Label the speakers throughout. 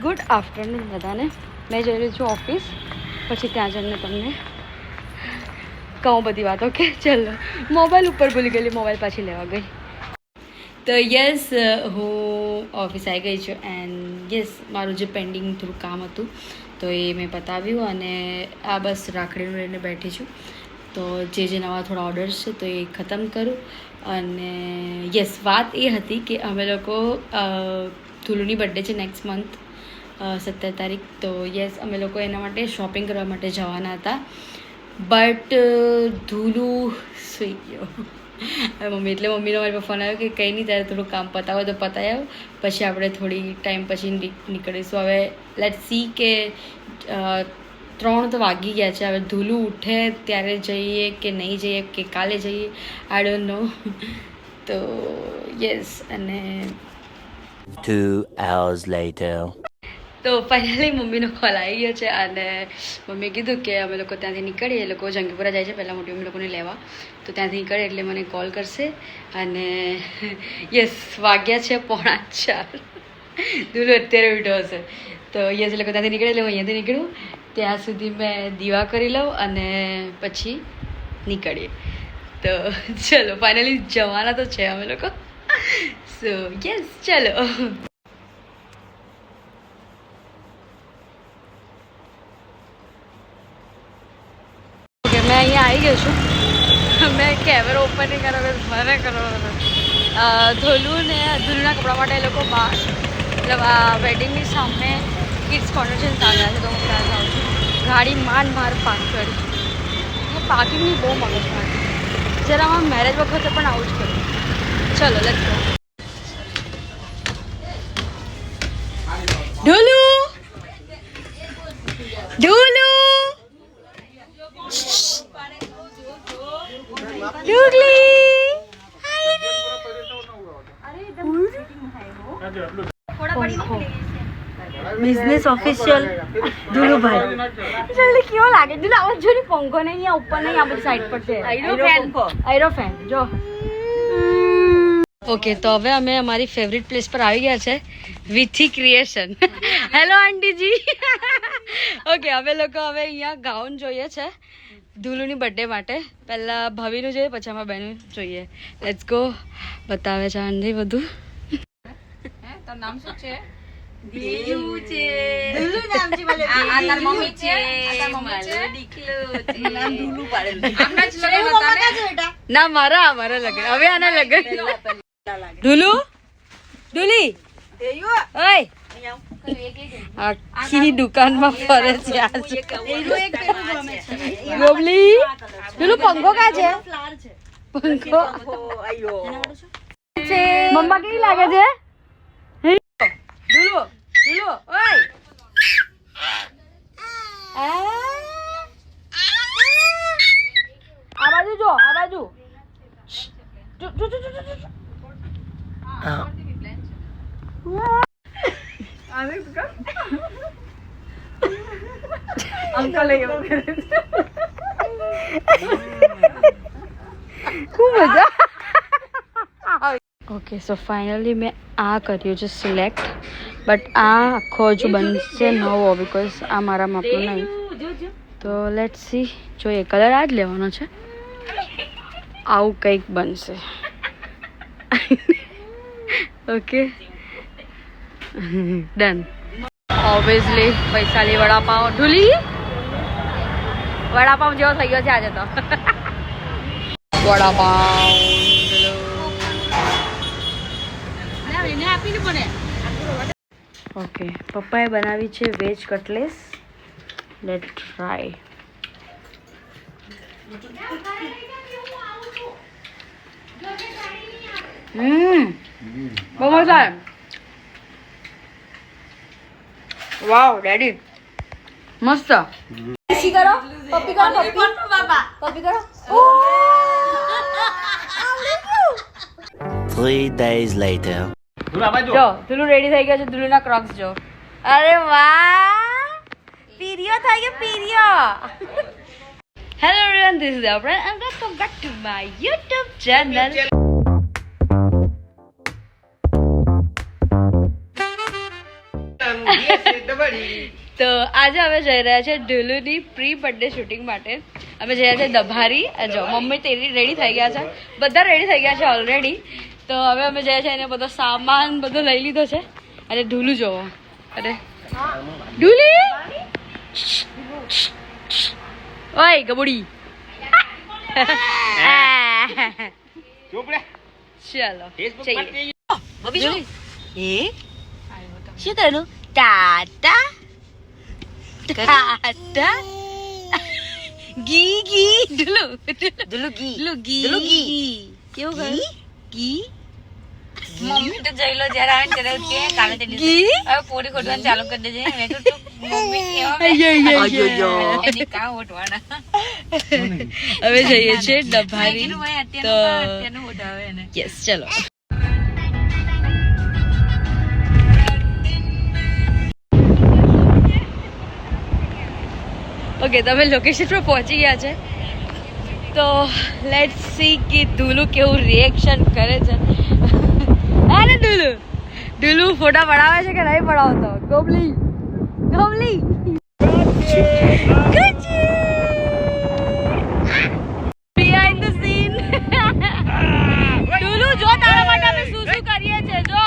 Speaker 1: Good afternoon બધાને. મેં જઈ રહી છું ઓફિસ, પછી ત્યાં જઈને તમને કહું બધી વાતો. કે ચલો, મોબાઈલ ઉપર ભૂલી ગયેલી, મોબાઈલ પાછી લેવા ગઈ. તો યસ, હું ઓફિસ આવી ગઈ છું એન્ડ યસ, મારું જે પેન્ડિંગ થોડું કામ હતું તો એ મેં પતાવ્યું અને આ બસ રાખડીનું લઈને બેઠી છું. તો જે નવા થોડા ઓર્ડર્સ છે તો એ ખતમ કરું. અને યસ, વાત એ હતી કે અમે લોકો ધુલુની બર્થડે છે નેક્સ્ટ મંથ 17 તારીખ. તો યસ, અમે લોકો એના માટે શોપિંગ કરવા માટે જવાના હતા, બટ ધુલુ સુઈ ગયો. મમ્મીનો મારી પર ફોન આવ્યો કે કંઈ નહીં, ત્યારે થોડું કામ પતાવો તો પતાવી આવો, પછી આપણે થોડી ટાઈમ પછી નીકળીશું. હવે લેટ્સ સી કે 3 તો વાગી ગયા છે. હવે ધુલુ ઉઠે ત્યારે જઈએ કે નહીં જઈએ, કે કાલે જઈએ, આઈ ડોન્ટ નો. તો યસ, અને
Speaker 2: 2 hours later.
Speaker 1: તો ફાઇનલી મમ્મીનો કોલ આવી ગયો છે અને મમ્મીએ કીધું કે અમે લોકો ત્યાંથી નીકળીએ. એ લોકો જંગીપુરા જાય છે પહેલાં મોટી મમ્મી લોકોને લેવા, તો ત્યાંથી નીકળે એટલે મને કોલ કરશે. અને યસ, વાગ્યા છે 3:45. ધુલુ અત્યારે ઉઠ્યો હશે. તો યસ, એ લોકો ત્યાંથી નીકળે એટલે હું અહીંયાથી નીકળું. ત્યાં સુધી મેં દીવા કરી લઉં અને પછી નીકળીએ. તો ચલો, ફાઇનલી જવાના તો છે અમે લોકો. સો યસ, ચલો. मैं અહીંયા આવી ગયો છું. મેં કેમેરો ઓપન નહીં કરો, મને કરો. ધોલું ને ધુલુના કપડા માટે એ લોકો બહાર, મતલબ આ વેડિંગની સામે કિડ્સ કોર્નર છે, ત્યાં ગયા છે. તો હું ત્યાં જાઉં છું. ગાડી માંડ માર પાર્ક કરી. પાર્કિંગની બહુ મગજ મારી. જરા આમાં મેરેજ વખતે પણ આવું જ કર્યું. ચલો, લેટ્સ ગો. ઢોલુ ઢોલુ બિઝનેસ ઓફિશિયલ ધુલુભાઈ. જલ્દી કેવો લાગે ધુલુ? આવાજ જો ને, પંખો નહીં, અહીંયા ઉપર નહીં, આ બધી સાઈડ પર છે આયરો ફેન. જો ઓકે, તો હવે અમે અમારી ફેવરિટ પ્લેસ પર આવી ગયા છે, વિથી ક્રિએશન. હેલો આંટીજી. ઓકે, અમે લોકો હવે અહીંયા ગાઉન જોઈએ છે ધુલુની બર્થડે માટે. પહેલાં ભાભીનું જોઈએ, પછી અમારા બહેનું જોઈએ. Let's go. બતાવે છે આંટી બધું.
Speaker 3: તારું નામ શું છે?
Speaker 1: ધુલુ છે.
Speaker 3: ધુલુ નામ છે. આ તાર મમ્મી છે.
Speaker 1: ના, મારા લગન. હવે આના લગન. ધુલુ ધુલી ઓય, આખી દુકાનમાં ફરે છે આજે. ગોબલી ધુલુ, પંખો કા છે? પંખો મમ્મા કેવી લાગે છે? ધુલુ ધુલુ ઓય, આ બાજુ જો, આ બાજુ. ઓકે, સો ફાઇનલી મેં આ કર્યું છે સિલેક્ટ, બટ આ આખો હજુ બનશે નવો, બિકોઝ આ મારા માપનું નહીં. તો લેટ્સ સી, જોઈએ. કલર આ જ લેવાનો છે. આવું કંઈક બનશે. Okay, done. Obviously Vaishali vada pav. ઢુલી વડાપાઉં જેવો થઈ ગયો છે આજે તો. વડાપાઉં ઓકે, પપ્પાએ બનાવી છે વેજ કટલેસ. Late try. બહુ મજા આવે. વાવ ડેડી, મસ્ત. પપ્પી કરો, પપ્પી કરો, પપ્પી કરો.
Speaker 2: 3 days later.
Speaker 1: જો ધુલુ રેડી થઈ ગયો છે. ધુલુના ક્રોક્સ જો. અરે વાહ, પીરિયો થઈ ગયો, પીરિયો. Hello everyone, this is our end welcome back to my YouTube channel. તો આજે અમે જઈ રહ્યા છે ઢુલુની પ્રી બર્થડે શૂટિંગ માટે. અમે જઈ રહ્યા છે દભારી. જો મમ્મી તેરી રેડી થઈ ગયા છે, બધા રેડી થઈ ગયા છે ઓલરેડી. તો હવે અમે જઈએ છીએ એને બધો સામાન બધો લઈ લીધો છે. અને ઢુલું જોવો. અરે ઢુલી ઓય ગબુડી ચાલો શું કરવાનું? ટાટા ટાટા ગી ગી ઢુલુ ઢુલુ ગી ઢુલુ ગી કેવું ગયું? ગી
Speaker 3: મમ્મી તો જઈ લો જ્યારે આવે ત્યારે કે કાલે તે
Speaker 1: ગી
Speaker 3: હવે પૂરી ખોટવાનું ચાલુ કરી દેજે. મેં તો તું મમ્મી એની કાં ઓટવાના
Speaker 1: હવે જઈએ છીએ દભારી.
Speaker 3: કીધું ભાઈ
Speaker 1: તો
Speaker 3: અત્યારનું ઓટાવે એને.
Speaker 1: યસ ચલો. ઓકે તમે લોકેશન પર પહોંચી ગયા છે. તો લેટ્સ સી કે ઢુલુ કેવું રિએક્શન કરે છે. અરે ઢુલુ ઢુલુ ફોટા પડાવે છે કે નહીં પડાવતો? ગોબલી ગોબલી બિહાઇન્ડ ધ સીન. ઢુલુ જો તારા માટે અમે શું શું કરીએ છે જો.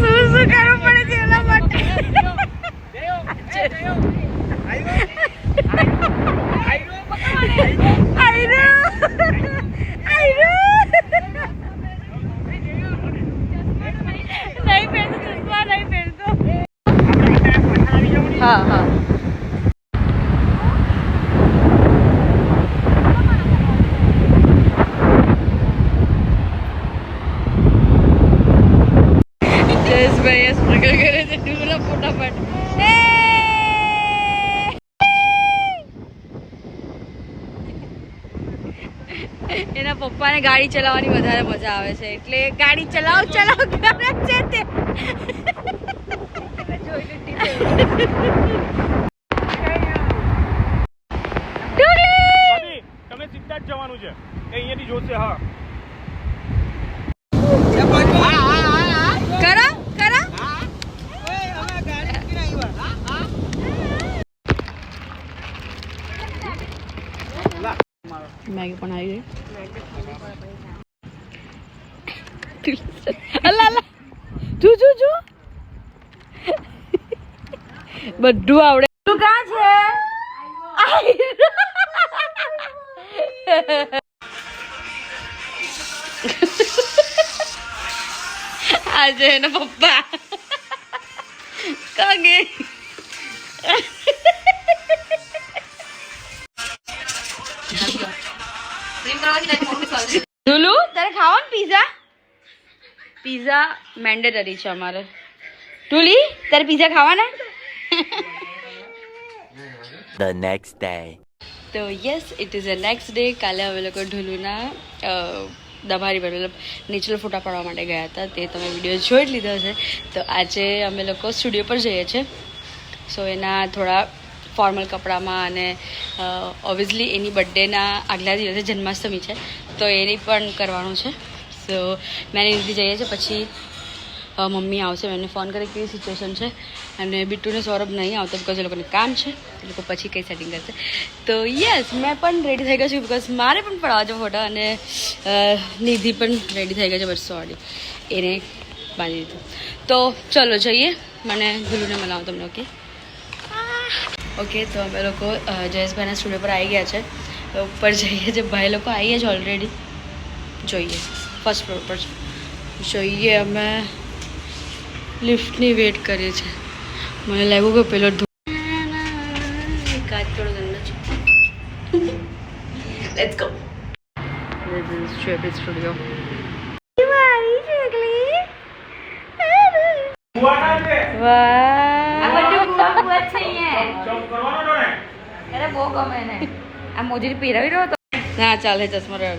Speaker 1: શું શું કરવું પડે છે એના માટે. હા હા જયેશભાઈ સ્ટ્રગલ કરે છે ઢુલુના ફોટા માટે. એના પપ્પાને ગાડી ચલાવવાની વધારે મજા આવે છે એટલે ગાડી ચલાવ કરે છે તે.
Speaker 4: તમે સીધા જ જવાનું છે અહીંયાથી જોશે. હા
Speaker 1: કરો કરો મેગી પણ આવી ગઈ. અલ્લા અલ્લા જો જો જો બધું આવડે. તું ક્યાં છે? આજે એના પપ્પા કાગે ઢુલુ તારે ખાવાનું પીઝા? પીઝા મેન્ડેટરી છે અમારે. ઢુલી તારે પીઝા ખાવાના?
Speaker 2: The next day.
Speaker 1: તો yes it is a next day. કાલે અમે લોકો ઢુલુના દભારી પર મતલબ નેચરલ ફોટા પાડવા માટે ગયા હતા. તે તમે વિડીયો જોઈ જ લીધો છે. તો આજે અમે લોકો સ્ટુડિયો પર જઈએ છીએ. સો એના થોડા ફોર્મલ કપડામાં અને ઓબ્વિયસલી એની બર્થડેના આગલા દિવસે જન્માષ્ટમી છે તો એની પણ કરવાનું છે. સો મેં એની રીતે જઈએ છીએ. પછી મમ્મી આવશે. મેં એમને ફોન કરી કેવી સિચ્યુએશન છે અને બિટ્ટુને સૌરભ નહીં આવતો બિકોઝ એ લોકોને કામ છે. એ લોકો પછી કંઈ સેટિંગ કરશે. તો યસ મેં પણ રેડી થઈ ગઈ છું બિકોઝ મારે પણ પડાવવા છે ફોટા અને નિધિ પણ રેડી થઈ ગઈ છે. બટ સોરી એને બાંધી દીધું. તો ચલો જઈએ. મને ગુલુને મનાવો તમને. ઓકે ઓકે તો અમે લોકો જયેશભાઈના સ્ટુડિયો પર આવી ગયા છે. ઉપર જઈએ છે. ભાઈ લોકો આવીએ છે ઓલરેડી. જોઈએ ફર્સ્ટ ફ્લોર પર જોઈએ. અમે લિફ્ટની વેટ કરીએ છીએ. મને લાગ્યું કે પેલો કાચ થોડો ગંદો છે. Let's go. This is Shwebit Studio. મારી છોકરી વાહ.
Speaker 3: આ બધું બહુ છે અહીંયા.
Speaker 4: જમ્પ કરવાનો ને.
Speaker 3: અરે બહુ ગમે ને. આ મોજી પહેરાવી રહ્યો તો.
Speaker 1: ના ચાલે ચશ્મા રહ્યો.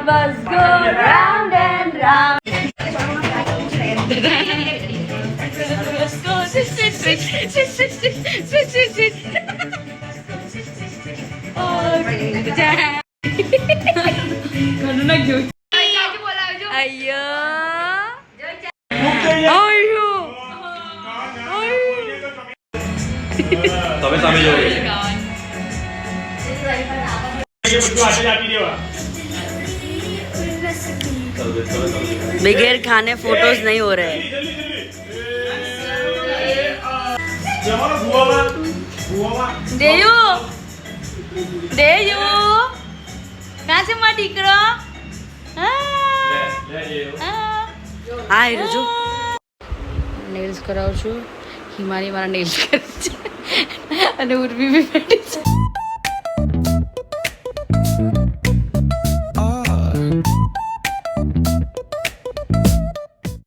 Speaker 1: bus go round and round. Bus go switch, switch, switch, switch, switch, switch, switch, switch. અయ్యో
Speaker 4: તમે સામે જોવો ये બધું આજે આપી દેવા
Speaker 1: बगैर खाने फोटोज नहीं हो रहे
Speaker 4: જવાનો ભૂવામાં
Speaker 1: દેયુ દેયુ ક્યાં છે મારો દીકરો હા રજુ નેલ્સ કરાવું છું હિમાની મારા નેલ્સ કરે છે અને ઉર્વી બી બેઠી છે